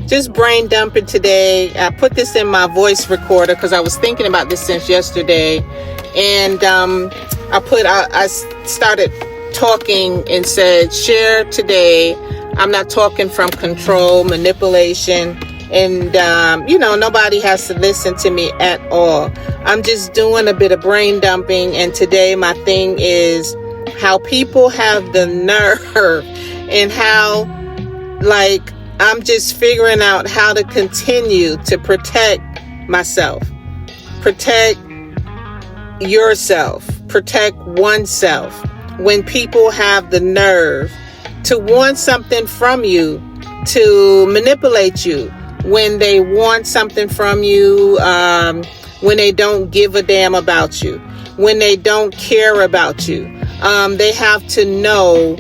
just brain dumping today. I put this in my voice recorder because I was thinking about this since yesterday. And I started talking and said, share today. I'm not talking from control, manipulation. And, nobody has to listen to me at all. I'm just doing a bit of brain dumping. And today my thing is how people have the nerve and how, I'm just figuring out how to continue to protect myself, protect yourself, protect oneself. When people have the nerve to want something from you, to manipulate you, when they want something from you, when they don't give a damn about you, when they don't care about you, they have to know,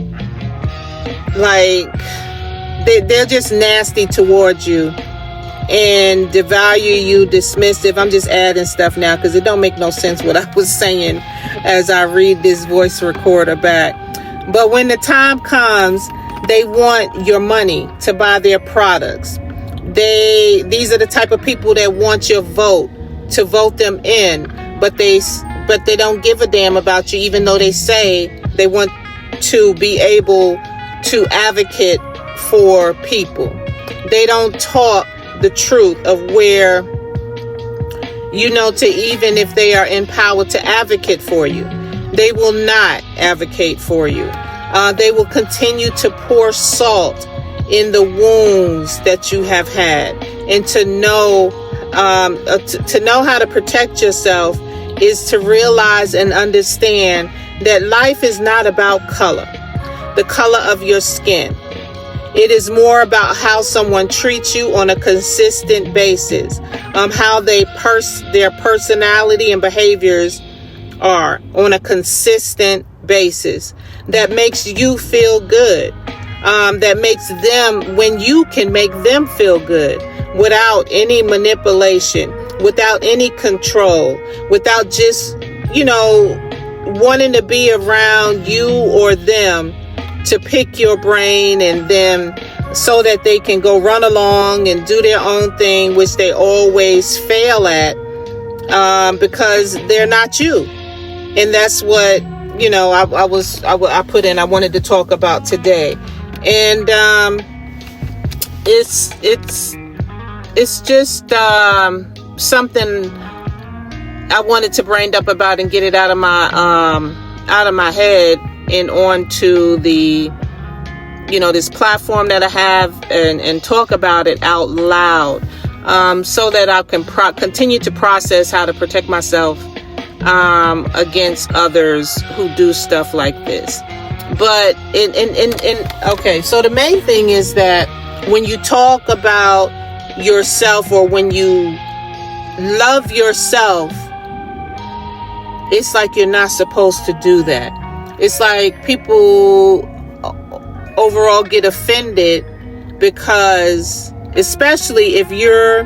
they're just nasty towards you and devalue you, dismissive. I'm just adding stuff now because it don't make no sense what I was saying as I read this voice recorder back. But when the time comes, they want your money to buy their products. These are the type of people that want your vote, to vote them in, but they don't give a damn about you, even though they say they want to be able to advocate for people. They don't talk the truth of where, to even if they are in power to advocate for you, they will not advocate for you. They will continue to pour salt in the wounds that you have had. And to know how to protect yourself is to realize and understand that life is not about color, the color of your skin. It is more about how someone treats you on a consistent basis, how their personality and behaviors are on a consistent basis that makes you feel good, that makes them, when you can make them feel good without any manipulation, without any control, without just, wanting to be around you or them to pick your brain and them so that they can go run along and do their own thing, which they always fail at, because they're not you. And that's what, I put in, I wanted to talk about today. And, it's just, something I wanted to brain up about and get it out of my head and onto the, this platform that I have and talk about it out loud, so that I can continue to process how to protect myself against others who do stuff like this. But okay, so the main thing is that when you talk about yourself or when you love yourself, it's like you're not supposed to do that. It's like people overall get offended because, especially if you're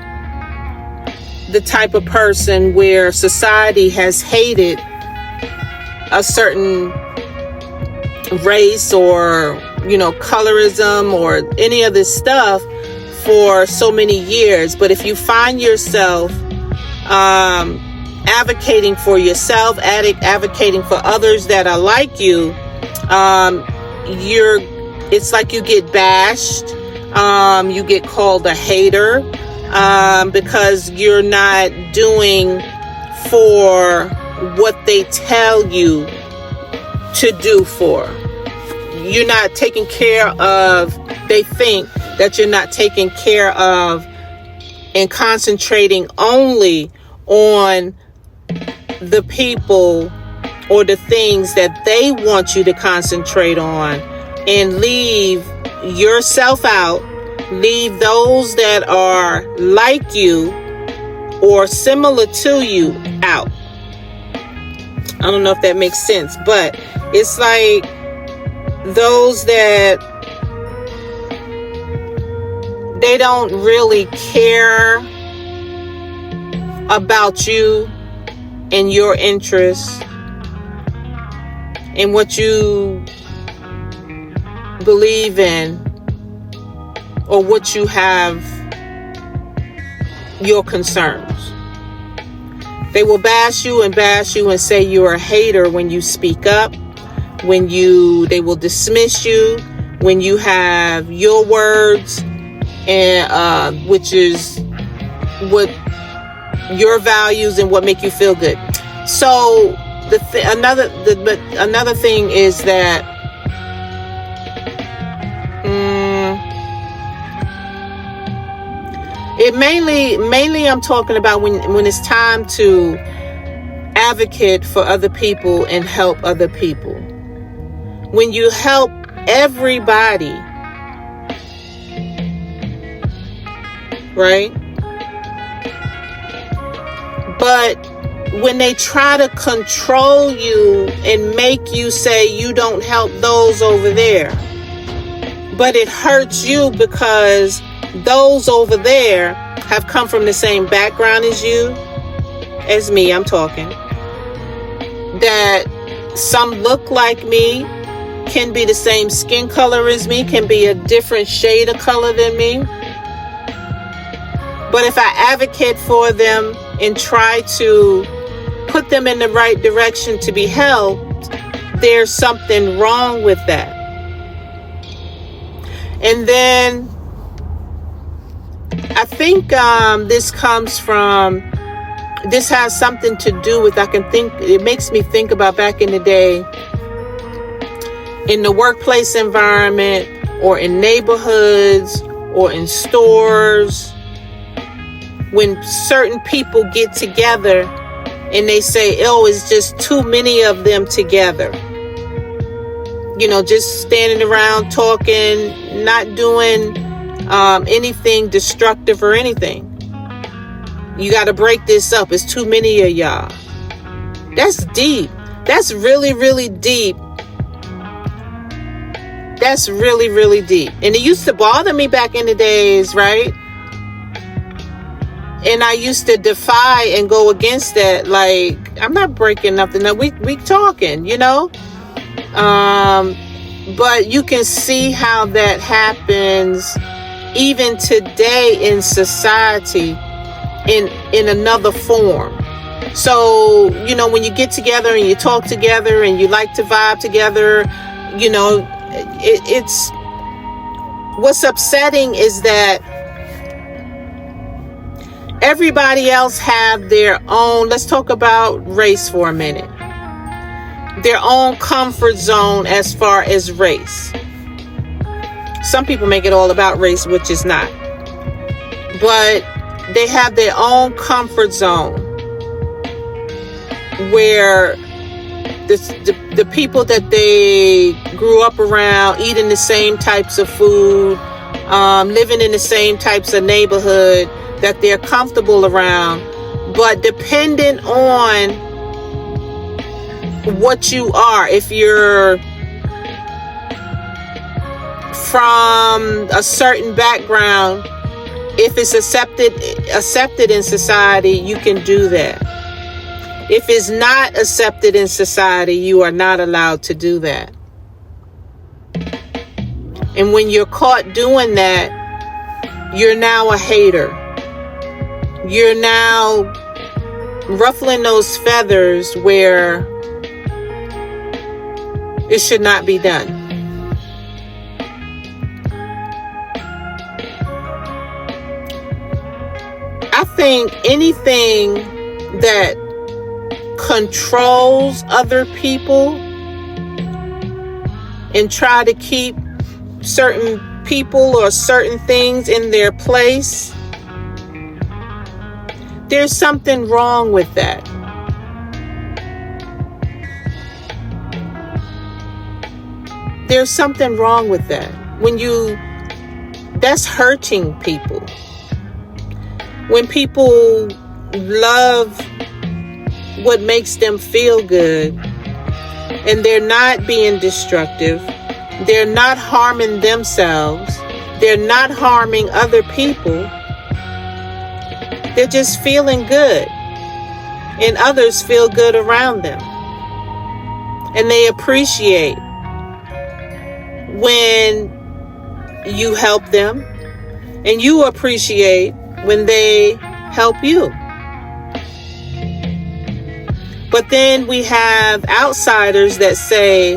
the type of person where society has hated a certain race or, colorism or any of this stuff for so many years. But if you find yourself advocating for yourself, advocating for others that are like you, it's like you get bashed, you get called a hater, because you're not doing for what they tell you to do for. You're not taking care of, they think that you're not taking care of and concentrating only on the people or the things that they want you to concentrate on, and leave yourself out, leave those that are like you or similar to you out. I don't know if that makes sense, but it's like those that they don't really care about you and your interests and what you believe in or what you have your concerns. They will bash you and say you're a hater when you speak up, they will dismiss you when you have your words, and which is what your values and what make you feel good. So another thing is that it mainly I'm talking about when it's time to advocate for other people and help other people. When you help everybody, right? But when they try to control you and make you say you don't help those over there, but it hurts you because those over there have come from the same background as you, as me, I'm talking. That some look like me, can be the same skin color as me, can be a different shade of color than me. But if I advocate for them and try to put them in the right direction to be helped, there's something wrong with that. And then I think this has something to do with, it makes me think about back in the day in the workplace environment or in neighborhoods or in stores, when certain people get together and they say, oh, it's just too many of them together. Just standing around talking, not doing anything destructive or anything. You got to break this up. It's too many of y'all. That's deep. That's really, really deep. That's really, really deep. And it used to bother me back in the days, right? And I used to defy and go against that. Like, I'm not breaking nothing up. We talking, But you can see how that happens even today in society in another form. So, when you get together and you talk together and you like to vibe together, it's what's upsetting is that everybody else have their own, let's talk about race for a minute, their own comfort zone as far as race. Some people make it all about race, which is not. But they have their own comfort zone where the people that they grew up around, eating the same types of food, living in the same types of neighborhood that they're comfortable around. But dependent on what you are, if you're from a certain background, if it's accepted in society, you can do that. If it's not accepted in society, you are not allowed to do that. And when you're caught doing that, you're now a hater. You're now ruffling those feathers where it should not be done. I think anything that controls other people and try to keep certain people or certain things in their place, there's something wrong with that. There's something wrong with that. That's hurting people. When people love what makes them feel good and they're not being destructive, they're not harming themselves, they're not harming other people, they're just feeling good, and others feel good around them, and they appreciate when you help them, And you appreciate when they help you. But then we have outsiders that say,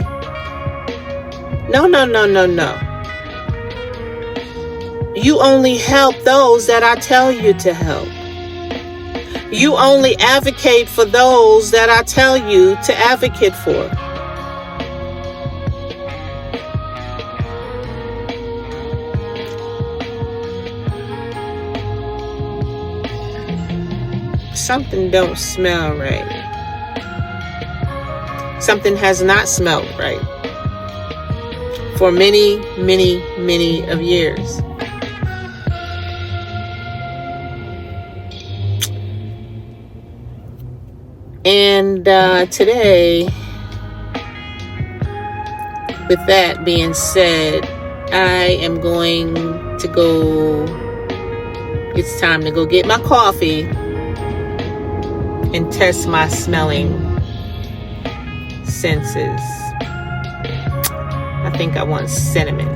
no, no, no, no, no. You only help those that I tell you to help. You only advocate for those that I tell you to advocate for. Something don't smell right. Something has not smelled right for many, many, many of years. And today, with that being said, I am going to go. It's time to go get my coffee and test my smelling senses. I think I want cinnamon.